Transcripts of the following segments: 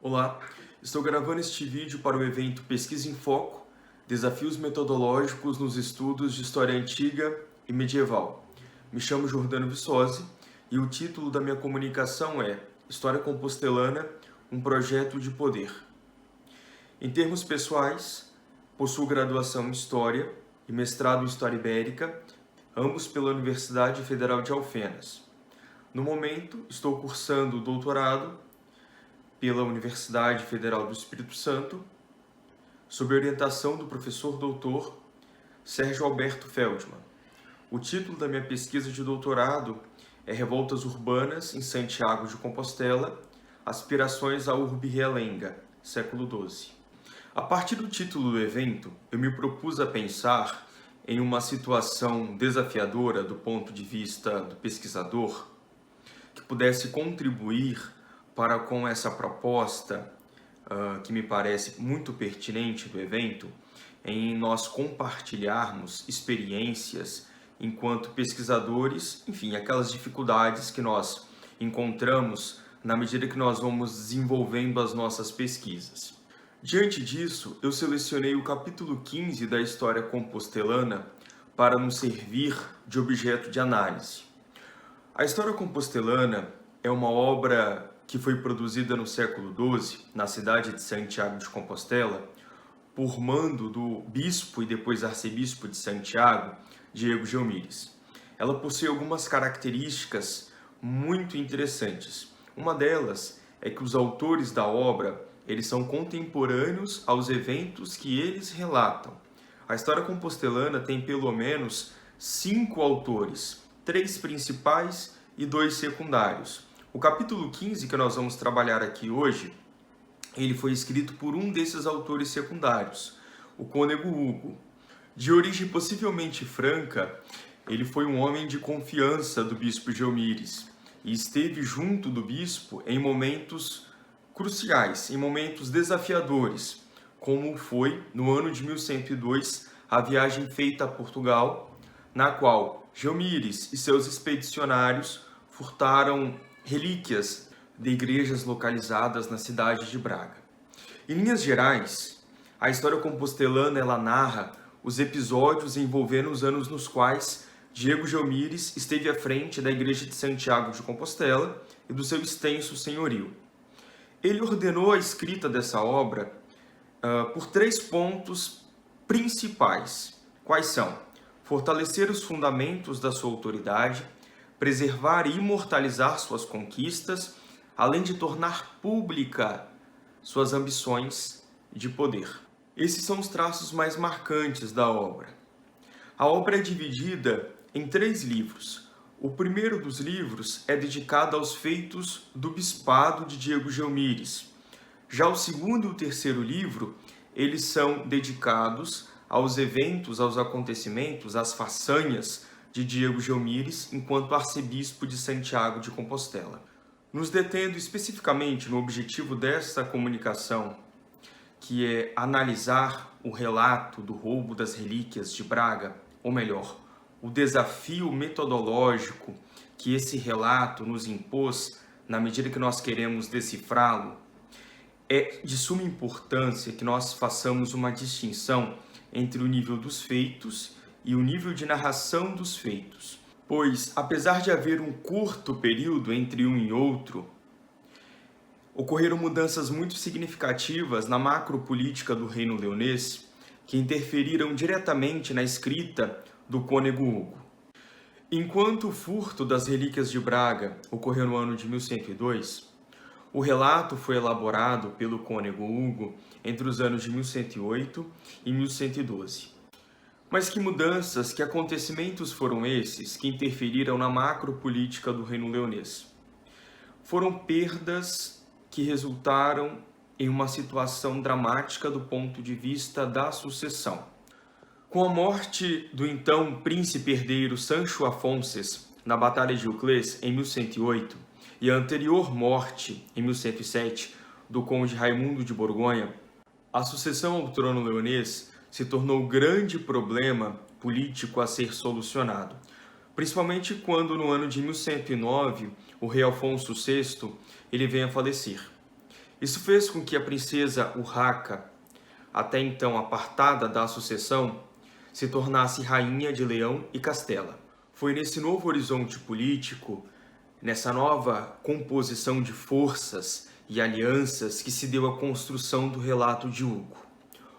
Olá, estou gravando este vídeo para o evento Pesquisa em Foco, Desafios Metodológicos nos Estudos de História Antiga e Medieval. Me chamo Jordano Viçosi e o título da minha comunicação é História Compostelana, um projeto de poder. Em termos pessoais, possuo graduação em História e mestrado em História Ibérica, ambos pela Universidade Federal de Alfenas. No momento, estou cursando o doutorado pela Universidade Federal do Espírito Santo, sob orientação do professor doutor Sérgio Alberto Feldman. O título da minha pesquisa de doutorado é Revoltas Urbanas em Santiago de Compostela, Aspirações à Urbe Realenga, século XII. A partir do título do evento, eu me propus a pensar em uma situação desafiadora do ponto de vista do pesquisador, que pudesse contribuir para com essa proposta, que me parece muito pertinente do evento, em nós compartilharmos experiências enquanto pesquisadores, enfim, aquelas dificuldades que nós encontramos na medida que nós vamos desenvolvendo as nossas pesquisas. Diante disso, eu selecionei o capítulo 15 da História Compostelana para nos servir de objeto de análise. A História Compostelana é uma obra que foi produzida no século XII, na cidade de Santiago de Compostela, por mando do bispo e depois arcebispo de Santiago, Diego Gelmires. Ela possui algumas características muito interessantes. Uma delas é que os autores da obra, eles são contemporâneos aos eventos que eles relatam. A História Compostelana tem pelo menos 5 autores, 3 principais e 2 secundários. O capítulo 15 que nós vamos trabalhar aqui hoje, ele foi escrito por um desses autores secundários, o cônego Hugo. De origem possivelmente franca, ele foi um homem de confiança do bispo Gelmires e esteve junto do bispo em momentos cruciais, em momentos desafiadores, como foi no ano de 1102 a viagem feita a Portugal, na qual Gelmires e seus expedicionários furtaram relíquias de igrejas localizadas na cidade de Braga. Em linhas gerais, a História Compostelana ela narra os episódios envolvendo os anos nos quais Diego Gelmires esteve à frente da Igreja de Santiago de Compostela e do seu extenso senhorio. Ele ordenou a escrita dessa obra por 3 pontos principais. Quais são? Fortalecer os fundamentos da sua autoridade, preservar e imortalizar suas conquistas, além de tornar pública suas ambições de poder. Esses são os traços mais marcantes da obra. A obra é dividida em 3 livros. O primeiro dos livros é dedicado aos feitos do bispado de Diego Gelmires. Já o segundo e o terceiro livro, eles são dedicados aos eventos, aos acontecimentos, às façanhas de Diego Gelmires enquanto arcebispo de Santiago de Compostela. Nos detendo especificamente no objetivo desta comunicação, que é analisar o relato do roubo das relíquias de Braga, ou melhor, o desafio metodológico que esse relato nos impôs na medida que nós queremos decifrá-lo, é de suma importância que nós façamos uma distinção entre o nível dos feitos e o nível de narração dos feitos, pois, apesar de haver um curto período entre um e outro, ocorreram mudanças muito significativas na macropolítica do reino leonês que interferiram diretamente na escrita do cônego Hugo. Enquanto o furto das relíquias de Braga ocorreu no ano de 1102, o relato foi elaborado pelo cônego Hugo entre os anos de 1108 e 1112. Mas que mudanças, que acontecimentos foram esses que interferiram na macropolítica do reino leonês? Foram perdas que resultaram em uma situação dramática do ponto de vista da sucessão. Com a morte do então príncipe herdeiro Sancho Afonso na Batalha de Uclés em 1108 e a anterior morte, em 1107, do conde Raimundo de Borgonha, a sucessão ao trono leonês se tornou um grande problema político a ser solucionado, principalmente quando no ano de 1109 o rei Afonso VI ele vem a falecer. Isso fez com que a princesa Urraca, até então apartada da sucessão, se tornasse rainha de Leão e Castela. Foi nesse novo horizonte político, nessa nova composição de forças e alianças, que se deu a construção do relato de Hugo.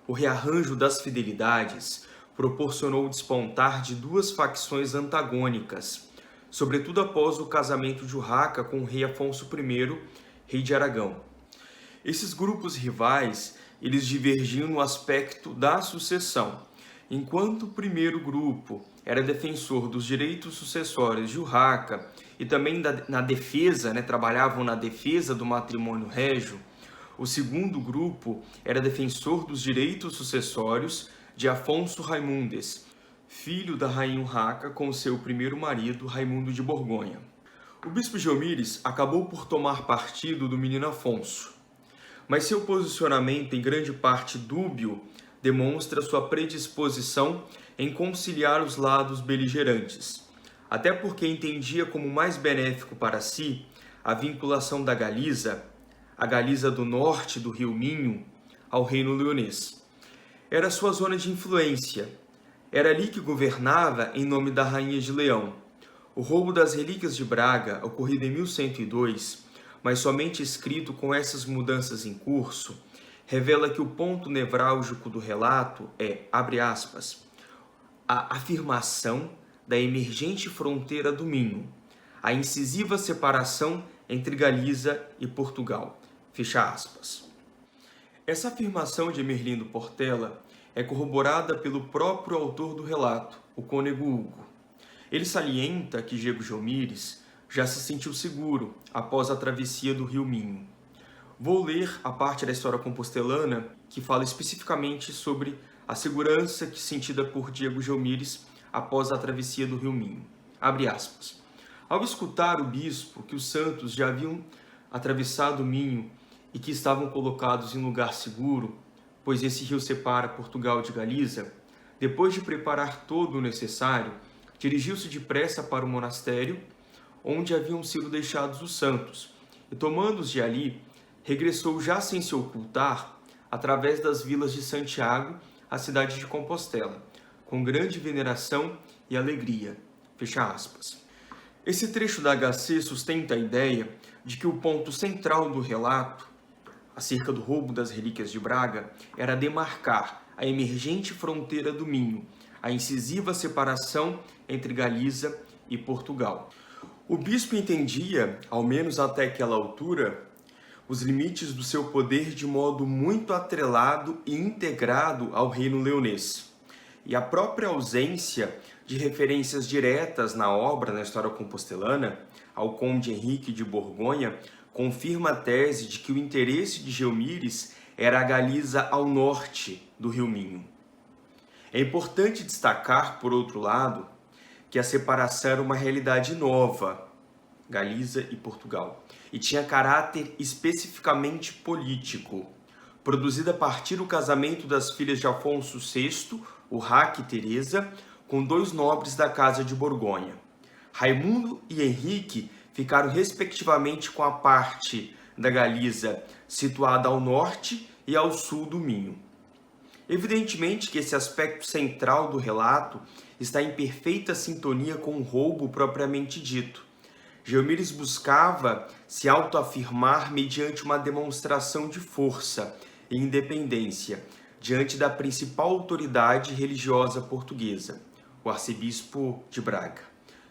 O rearranjo das fidelidades proporcionou o despontar de duas facções antagônicas, sobretudo após o casamento de Urraca com o rei Afonso I, rei de Aragão. Esses grupos rivais, eles divergiam no aspecto da sucessão. Enquanto o primeiro grupo era defensor dos direitos sucessórios de Urraca e também na defesa, trabalhavam na defesa do matrimônio régio, o segundo grupo era defensor dos direitos sucessórios de Afonso Raimundes, filho da rainha Urraca com seu primeiro marido, Raimundo de Borgonha. O bispo Geomíris acabou por tomar partido do menino Afonso, mas seu posicionamento, em grande parte dúbio, demonstra sua predisposição em conciliar os lados beligerantes, até porque entendia como mais benéfico para si a vinculação da Galiza, a Galiza do norte do rio Minho, ao reino leonês. Era sua zona de influência. Era ali que governava em nome da Rainha de Leão. O roubo das relíquias de Braga, ocorrido em 1102, mas somente escrito com essas mudanças em curso, revela que o ponto nevrálgico do relato é, abre aspas, a afirmação da emergente fronteira do Minho, a incisiva separação entre Galiza e Portugal, fecha aspas. Essa afirmação de Emerlindo Portela é corroborada pelo próprio autor do relato, o cônego Hugo. Ele salienta que Diego Geomíris já se sentiu seguro após a travessia do rio Minho. Vou ler a parte da história compostelana que fala especificamente sobre a segurança que sentida por Diego Geomíris após a travessia do rio Minho. Abre aspas. Ao escutar o bispo que os santos já haviam atravessado o Minho e que estavam colocados em lugar seguro, pois esse rio separa Portugal de Galiza, depois de preparar todo o necessário, dirigiu-se depressa para o monastério onde haviam sido deixados os santos, e tomando-os de ali, regressou já sem se ocultar, através das vilas de Santiago, à cidade de Compostela, com grande veneração e alegria. Fecha aspas. Esse trecho da HC sustenta a ideia de que o ponto central do relato, acerca do roubo das relíquias de Braga, era demarcar a emergente fronteira do Minho, a incisiva separação entre Galiza e Portugal. O bispo entendia, ao menos até aquela altura, os limites do seu poder de modo muito atrelado e integrado ao reino leonês. E a própria ausência de referências diretas na obra, na história compostelana, ao conde Henrique de Borgonha, confirma a tese de que o interesse de Geomíris era a Galiza ao norte do rio Minho. É importante destacar, por outro lado, que a separação era uma realidade nova, Galiza e Portugal, e tinha caráter especificamente político, produzida a partir do casamento das filhas de Afonso VI, Urraca e Teresa, com dois nobres da casa de Borgonha. Raimundo e Henrique ficaram respectivamente com a parte da Galiza situada ao norte e ao sul do Minho. Evidentemente que esse aspecto central do relato está em perfeita sintonia com o roubo propriamente dito. Geomíris buscava se autoafirmar mediante uma demonstração de força e independência diante da principal autoridade religiosa portuguesa, o arcebispo de Braga,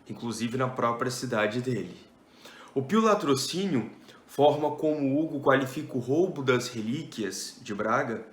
inclusive na própria cidade dele. O pio latrocínio, forma como Hugo qualifica o roubo das relíquias de Braga,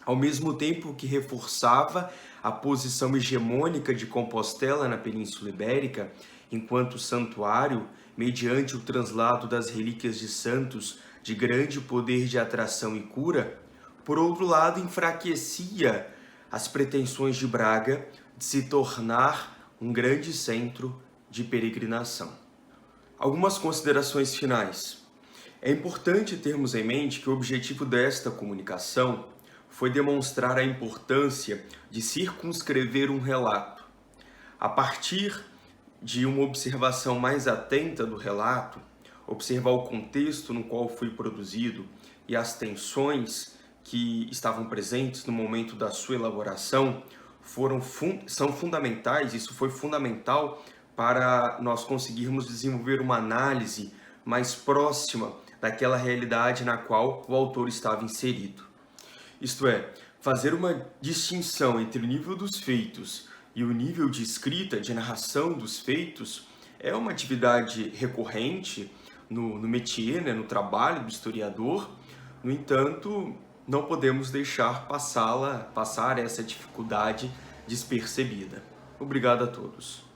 ao mesmo tempo que reforçava a posição hegemônica de Compostela na Península Ibérica, enquanto santuário, mediante o translado das relíquias de santos de grande poder de atração e cura, por outro lado, enfraquecia as pretensões de Braga de se tornar um grande centro de peregrinação. Algumas considerações finais. É importante termos em mente que o objetivo desta comunicação foi demonstrar a importância de circunscrever um relato. A partir de uma observação mais atenta do relato, observar o contexto no qual foi produzido, e as tensões que estavam presentes no momento da sua elaboração são fundamentais, isso foi fundamental para nós conseguirmos desenvolver uma análise mais próxima daquela realidade na qual o autor estava inserido. Isto é, fazer uma distinção entre o nível dos feitos e o nível de escrita, de narração dos feitos, é uma atividade recorrente no métier, no trabalho do historiador. No entanto, não podemos deixar passar essa dificuldade despercebida. Obrigado a todos.